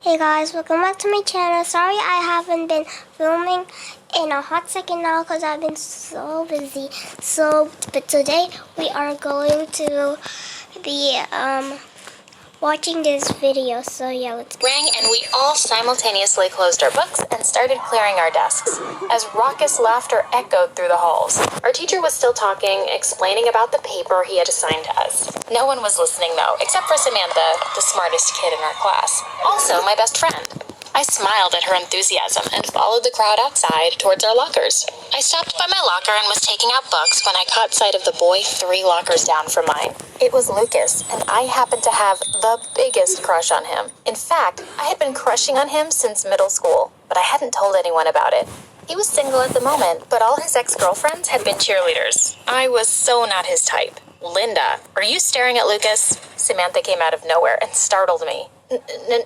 Hey guys, welcome back to my channel. Sorry I haven't been filming in a hot second now because I've been so busy. But today we are going to be watching this video. So yeah, let's rang and we all simultaneously closed our books and started clearing our desks as raucous laughter echoed through the halls. Our teacher was still talking, explaining about the paper he had assigned to us. No one was listening though, except for Samantha, the smartest kid in our class. Also my best friend. I smiled at her enthusiasm and followed the crowd outside towards our lockers. I stopped by my locker and was taking out books when I caught sight of the boy 3 lockers down from mine. It was Lucas, and I happened to have the biggest crush on him. In fact, I had been crushing on him since middle school, but I hadn't told anyone about it. He was single at the moment, but all his ex-girlfriends had been cheerleaders. I was so not his type. Linda, are you staring at Lucas? Samantha came out of nowhere and startled me.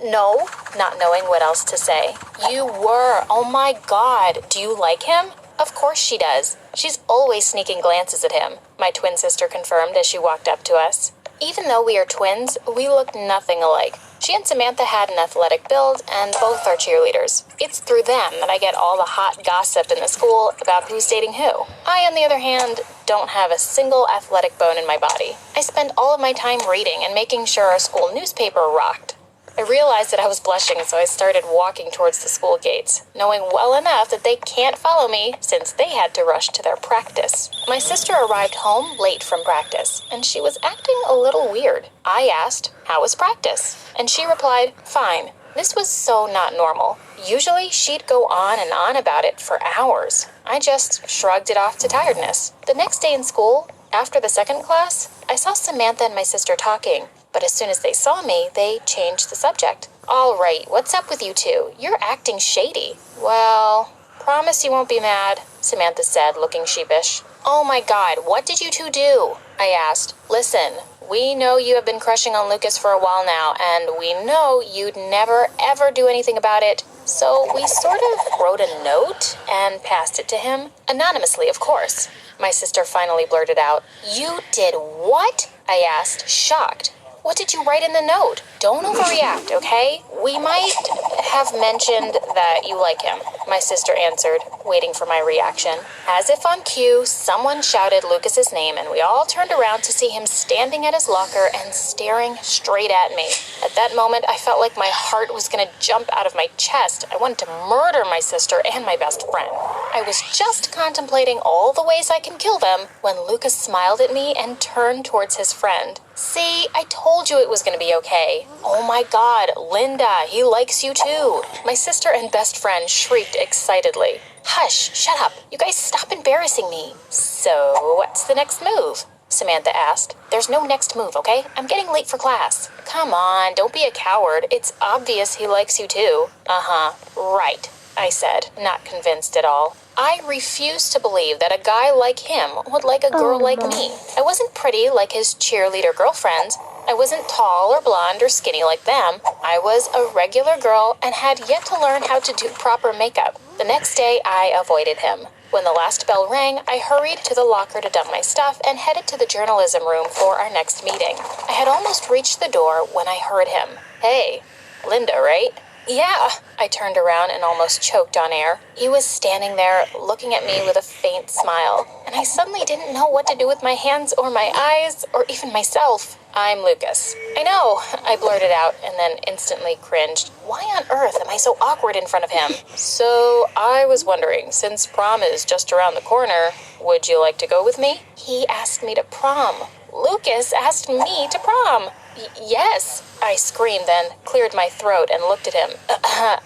No, not knowing what else to say. You were. Oh my God. Do you like him? Of course she does. She's always sneaking glances at him, my twin sister confirmed as she walked up to us. Even though we are twins, we look nothing alike. She and Samantha had an athletic build, and both are cheerleaders. It's through them that I get all the hot gossip in the school about who's dating who. I, on the other hand, don't have a single athletic bone in my body. I spend all of my time reading and making sure our school newspaper rocked. I realized that I was blushing, so I started walking towards the school gates, knowing well enough that they can't follow me since they had to rush to their practice. My sister arrived home late from practice, and she was acting a little weird. I asked, "How was practice?" And she replied, "Fine." This was so not normal. Usually, she'd go on and on about it for hours. I just shrugged it off to tiredness. The next day in school, after the second class, I saw Samantha and my sister talking. But as soon as they saw me, they changed the subject. "All right, what's up with you two? You're acting shady." "Well, promise you won't be mad," Samantha said, looking sheepish. "Oh my God, what did you two do?" I asked. "Listen, we know you have been crushing on Lucas for a while now, and we know you'd never ever do anything about it. So we sort of wrote a note and passed it to him, anonymously, of course." My sister finally blurted out. "You did what?" I asked, shocked. "What did you write in the note? Don't overreact, okay? We might have mentioned that you like him," my sister answered, waiting for my reaction. As if on cue, someone shouted Lucas's name, and we all turned around to see him standing at his locker and staring straight at me. At that moment, I felt like my heart was going to jump out of my chest. I wanted to murder my sister and my best friend. I was just contemplating all the ways I can kill them when Lucas smiled at me and turned towards his friend. "See, I told you it was going to be okay." "Oh my God, Linda, he likes you too." My sister and best friend shrieked excitedly. "Hush, shut up. You guys stop embarrassing me." "So, what's the next move?" Samantha asked. "There's no next move, okay? I'm getting late for class." "Come on, don't be a coward. It's obvious he likes you too." "Uh-huh, right," I said, not convinced at all. I refused to believe that a guy like him would like a girl like me. I wasn't pretty like his cheerleader girlfriends. I wasn't tall or blonde or skinny like them. I was a regular girl and had yet to learn how to do proper makeup. The next day, I avoided him. When the last bell rang, I hurried to the locker to dump my stuff and headed to the journalism room for our next meeting. I had almost reached the door when I heard him. "Hey, Linda, right?" "Yeah." I turned around and almost choked on air. He was standing there, looking at me with a faint smile, and I suddenly didn't know what to do with my hands or my eyes or even myself. "I'm Lucas." "I know," I blurted out and then instantly cringed. Why on earth am I so awkward in front of him? "So, I was wondering, since prom is just around the corner, would you like to go with me?" He asked me to prom. Lucas asked me to prom. Yes, I screamed, then cleared my throat and looked at him.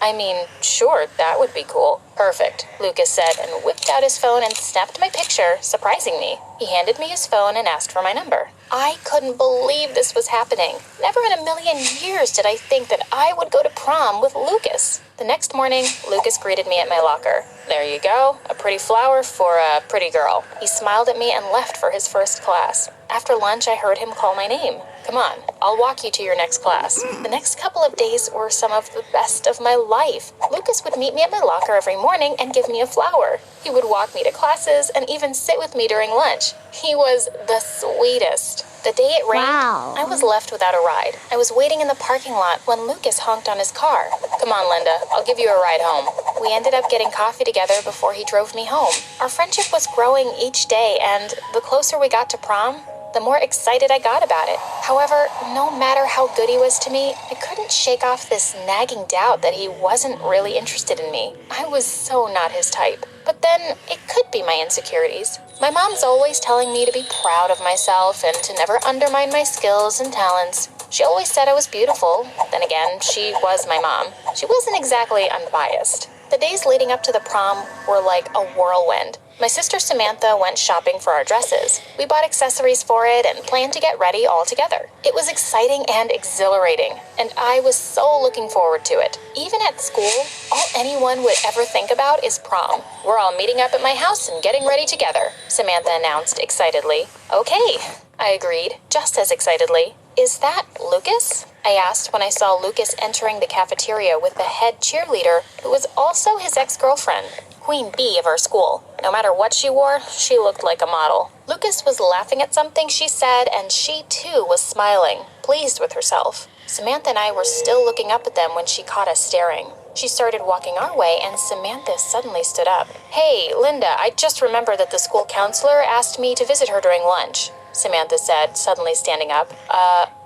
I mean, sure, that would be cool." "Perfect," Lucas said, and whipped out his phone and snapped my picture, surprising me. He handed me his phone and asked for my number. I couldn't believe this was happening. Never in a million years did I think that I would go to prom with Lucas. The next morning, Lucas greeted me at my locker. "There you go, a pretty flower for a pretty girl." He smiled at me and left for his first class. After lunch, I heard him call my name. "Come on, I'll walk you to your next class." The next couple of days were some of the best of my life. Lucas would meet me at my locker every morning and give me a flower. He would walk me to classes and even sit with me during lunch. He was the sweetest. The day it rained, Wow. I was left without a ride. I was waiting in the parking lot when Lucas honked on his car. Come on, Linda, I'll give you a ride home. We ended up getting coffee together before he drove me home. Our friendship was growing each day, and the closer we got to prom, the more excited I got about it. However, no matter how good he was to me, I couldn't shake off this nagging doubt that he wasn't really interested in me. I was so not his type. But then, it could be my insecurities. My mom's always telling me to be proud of myself and to never undermine my skills and talents. She always said I was beautiful. Then again, she was my mom. She wasn't exactly unbiased. The days leading up to the prom were like a whirlwind. My sister Samantha went shopping for our dresses. We bought accessories for it and planned to get ready all together. It was exciting and exhilarating, and I was so looking forward to it. Even at school, all anyone would ever think about is prom. We're all meeting up at my house and getting ready together, Samantha announced excitedly. Okay, I agreed, just as excitedly. Is that Lucas? I asked when I saw Lucas entering the cafeteria with the head cheerleader, who was also his ex-girlfriend. Queen Bee of our school. No matter what she wore, she looked like a model. Lucas was laughing at something she said, and she too was smiling, pleased with herself. Samantha and I were still looking up at them when she caught us staring. She started walking our way, and Samantha suddenly stood up. Hey, Linda, I just remembered that the school counselor asked me to visit her during lunch, Samantha said, suddenly standing up.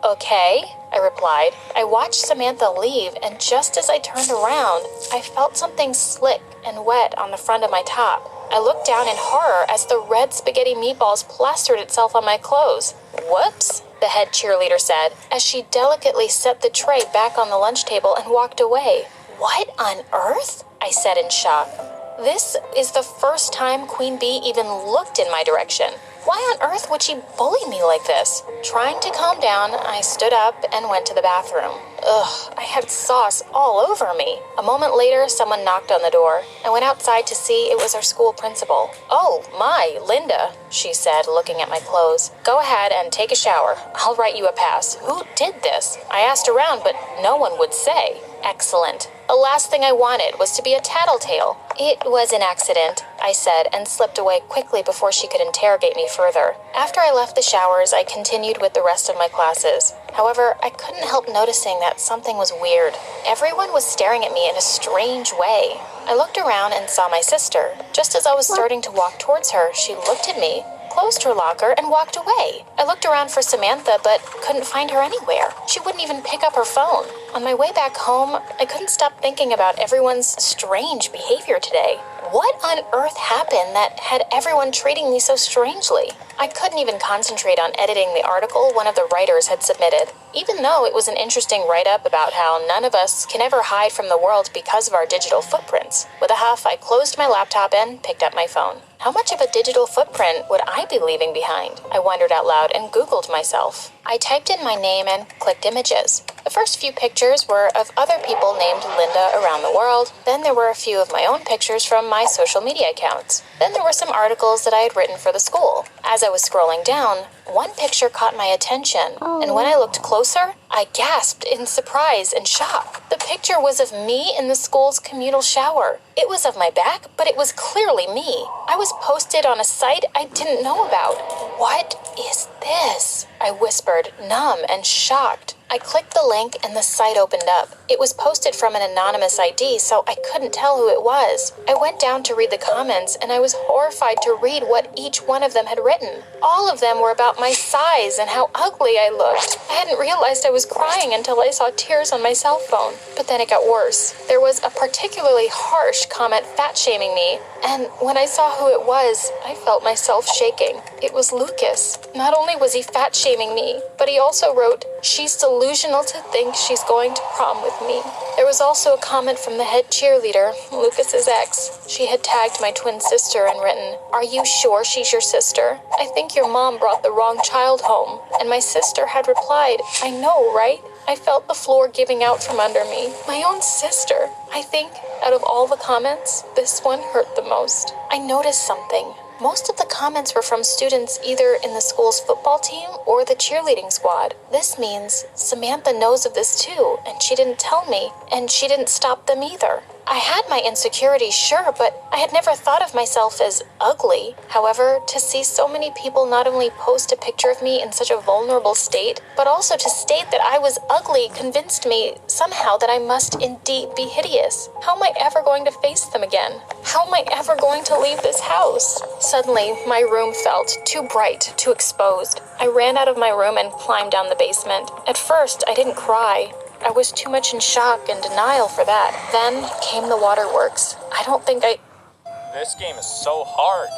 Okay, I replied. I watched Samantha leave, and just as I turned around, I felt something slick and wet on the front of my top. I looked down in horror as the red spaghetti meatballs plastered itself on my clothes. Whoops, the head cheerleader said, as she delicately set the tray back on the lunch table and walked away. What on earth? I said in shock. This is the first time Queen Bee even looked in my direction. Why on earth would she bully me like this? Trying to calm down, I stood up and went to the bathroom. Ugh, I had sauce all over me. A moment later, someone knocked on the door. I went outside to see it was our school principal. Oh, my, Linda, she said, looking at my clothes. Go ahead and take a shower. I'll write you a pass. Who did this? I asked around, but no one would say. Excellent. The last thing I wanted was to be a tattletale. It was an accident, I said, and slipped away quickly before she could interrogate me further. After I left the showers, I continued with the rest of my classes. However, I couldn't help noticing that something was weird. Everyone was staring at me in a strange way. I looked around and saw my sister. Just as I was starting to walk towards her, she looked at me, closed her locker, and walked away. I looked around for Samantha, but couldn't find her anywhere. She wouldn't even pick up her phone. On my way back home, I couldn't stop thinking about everyone's strange behavior today. What on earth happened that had everyone treating me so strangely? I couldn't even concentrate on editing the article one of the writers had submitted. Even though it was an interesting write-up about how none of us can ever hide from the world because of our digital footprints. With a huff, I closed my laptop and picked up my phone. How much of a digital footprint would I be leaving behind? I wondered out loud and Googled myself. I typed in my name and clicked images. The first few pictures were of other people named Linda around the world. Then there were a few of my own pictures from my social media accounts. Then there were some articles that I had written for the school. As I was scrolling down, one picture caught my attention, and when I looked closer, I gasped in surprise and shock. The picture was of me in the school's communal shower. It was of my back, but it was clearly me. I was posted on a site I didn't know about. What is this? I whispered, numb and shocked. I clicked the link and the site opened up. It was posted from an anonymous ID, so I couldn't tell who it was. I went down to read the comments, and I was horrified to read what each one of them had written. All of them were about my size and how ugly I looked. I hadn't realized I was crying until I saw tears on my cell phone. But then it got worse. There was a particularly harsh comment fat-shaming me, and when I saw who it was, I felt myself shaking. It was Lucas. Not only was he fat-shaming me, but he also wrote, "She's delusional to think she's going to prom with me." There was also a comment from the head cheerleader, Lucas's ex. She had tagged my twin sister and written, "Are you sure she's your sister? I think your mom brought the wrong child home." And my sister had replied, "I know, right?" I felt the floor giving out from under me. My own sister. I think, out of all the comments, this one hurt the most. I noticed something. Most of the comments were from students either in the school's football team or the cheerleading squad. This means Samantha knows of this too, and she didn't tell me, and she didn't stop them either. I had my insecurities, sure, but I had never thought of myself as ugly. However, to see so many people not only post a picture of me in such a vulnerable state, but also to state that I was ugly convinced me somehow that I must indeed be hideous. How am I ever going to face them again? How am I ever going to leave this house? Suddenly, my room felt too bright, too exposed. I ran out of my room and climbed down the basement. At first, I didn't cry. I was too much in shock and denial for that. Then came the waterworks. I don't think I... This game is so hard.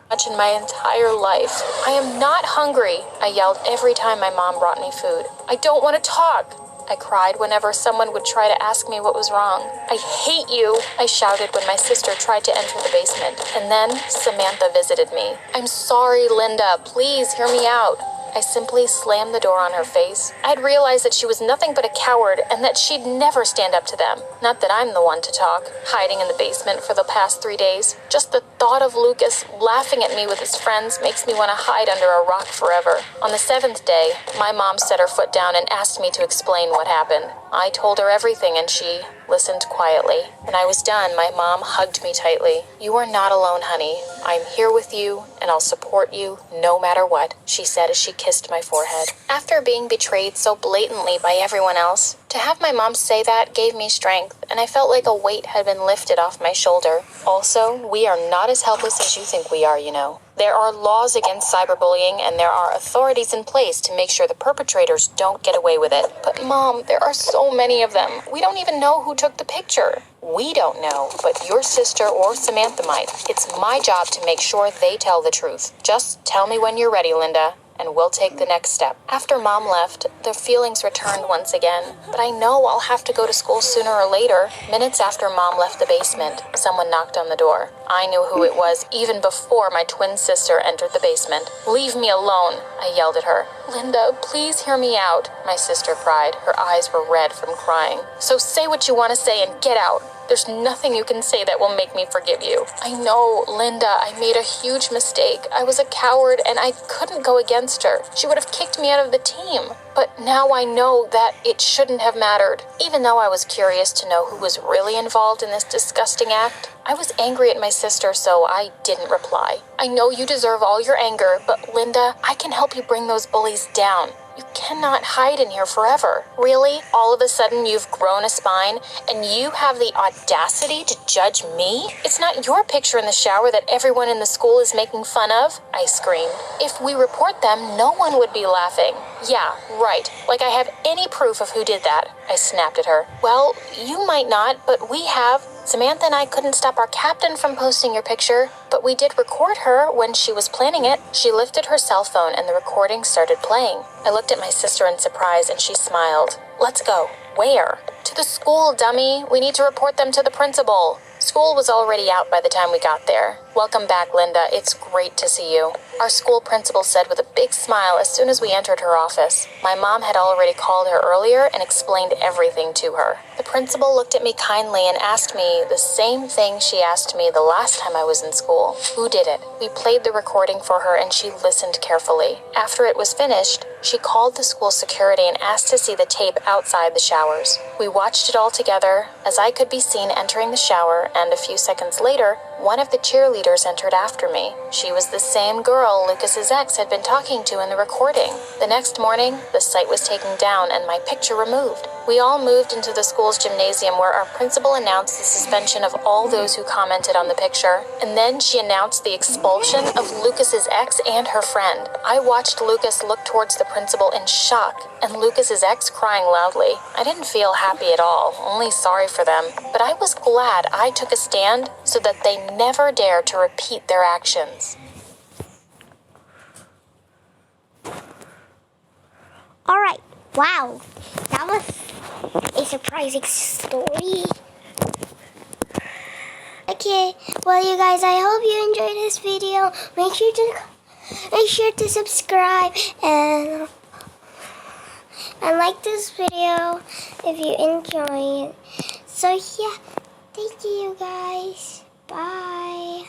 Much in my entire life. I am not hungry, I yelled every time my mom brought me food. I don't want to talk, I cried whenever someone would try to ask me what was wrong. I hate you, I shouted when my sister tried to enter the basement. And then Samantha visited me. I'm sorry, Linda. Please hear me out. I simply slammed the door on her face. I'd realized that she was nothing but a coward and that she'd never stand up to them. Not that I'm the one to talk, hiding in the basement for the past 3 days. Just the thought of Lucas laughing at me with his friends makes me want to hide under a rock forever. On the 7th day, my mom set her foot down and asked me to explain what happened. I told her everything and she listened quietly. When I was done, my mom hugged me tightly. You are not alone, honey. I'm here with you and I'll support you no matter what, she said as she kissed my forehead. After being betrayed so blatantly by everyone else, to have my mom say that gave me strength, and I felt like a weight had been lifted off my shoulder. Also, we are not as helpless as you think we are, you know. There are laws against cyberbullying, and there are authorities in place to make sure the perpetrators don't get away with it. But Mom, there are so many of them. We don't even know who took the picture. We don't know, but your sister or Samantha might. It's my job to make sure they tell the truth. Just tell me when you're ready, Linda, and we'll take the next step. After Mom left, the feelings returned once again, but I know I'll have to go to school sooner or later. Minutes after Mom left the basement, someone knocked on the door. I knew who it was even before my twin sister entered the basement. Leave me alone, I yelled at her. Linda, please hear me out, my sister cried. Her eyes were red from crying. So say what you want to say and get out. There's nothing you can say that will make me forgive you. I know, Linda, I made a huge mistake. I was a coward and I couldn't go against her. She would have kicked me out of the team. But now I know that it shouldn't have mattered. Even though I was curious to know who was really involved in this disgusting act, I was angry at my sister, so I didn't reply. I know you deserve all your anger, but Linda, I can help you bring those bullies down. You cannot hide in here forever. Really? All of a sudden you've grown a spine and you have the audacity to judge me? It's not your picture in the shower that everyone in the school is making fun of, I screamed. If we report them, no one would be laughing. Yeah, right. Like I have any proof of who did that, I snapped at her. Well, you might not, but we have. Samantha and I couldn't stop our captain from posting your picture, but we did record her when she was planning it. She lifted her cell phone and the recording started playing. I looked at my sister in surprise and she smiled. Let's go. Where? To the school, dummy. We need to report them to the principal. School was already out by the time we got there. Welcome back, Linda. It's great to see you. Our school principal said with a big smile as soon as we entered her office. My mom had already called her earlier and explained everything to her. The principal looked at me kindly and asked me the same thing she asked me the last time I was in school. Who did it? We played the recording for her and she listened carefully. After it was finished, she called the school security and asked to see the tape outside the showers. We watched it all together as I could be seen entering the shower, and a few seconds later, one of the cheerleaders entered after me. She was the same girl Lucas's ex had been talking to in the recording. The next morning, the site was taken down and my picture removed. We all moved into the school's gymnasium where our principal announced the suspension of all those who commented on the picture. And then she announced the expulsion of Lucas's ex and her friend. I watched Lucas look towards the principal in shock and Lucas's ex crying loudly. I didn't feel happy at all, only sorry for them. But I was glad I took a stand so that they never dare to repeat their actions. All right. Wow. That was a surprising story. Okay. Well, you guys, I hope you enjoyed this video. Make sure to subscribe and like this video if you enjoy it. So yeah, thank you guys. Bye.